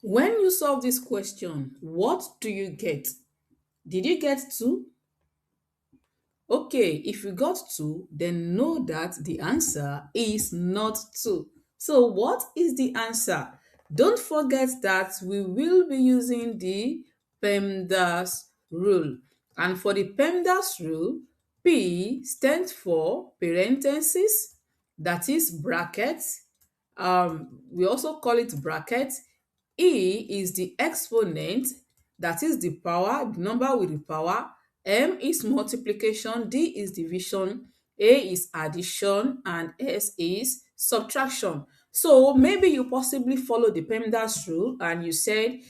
When you solve this question, what do you get? Did you get 2? Okay, if you got 2, then know that the answer is not 2. So what is the answer? Don't forget that we will be using the PEMDAS rule. And for the PEMDAS rule, P stands for parentheses, that is brackets. We also call it bracket. E is the exponent, that is the power, the number with the power. M is multiplication, D is division, A is addition, and S is subtraction. So maybe you possibly follow the PEMDAS rule and you said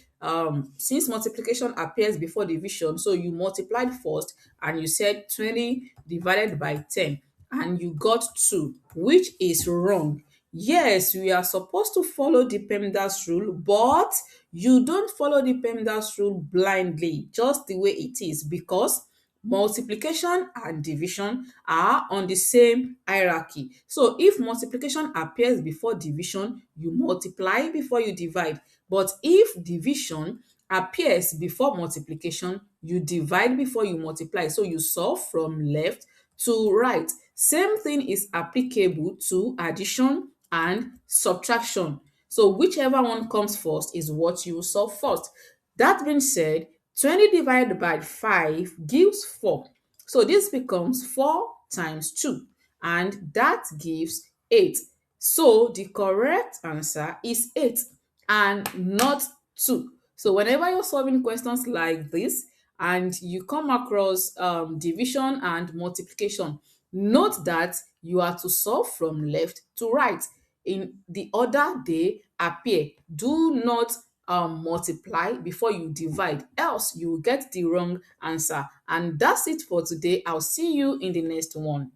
since multiplication appears before division, so you multiplied first and you said 20 divided by 10 and you got 2, which is wrong. Yes, we are supposed to follow the PEMDAS rule, but you don't follow the PEMDAS rule blindly, just the way it is, because multiplication and division are on the same hierarchy. So if multiplication appears before division, you multiply before you divide. But if division appears before multiplication, you divide before you multiply. So you solve from left to right. Same thing is applicable to addition and subtraction. So whichever one comes first is what you solve first. That being said, 20 divided by 5 gives 4. So this becomes 4 times 2 and that gives 8. So the correct answer is 8 and not 2. So whenever you're solving questions like this and you come across division and multiplication, note that you are to solve from left to right in the order they appear. Do not multiply before you divide, else you will get the wrong answer. And that's it for today. I'll see you in the next one.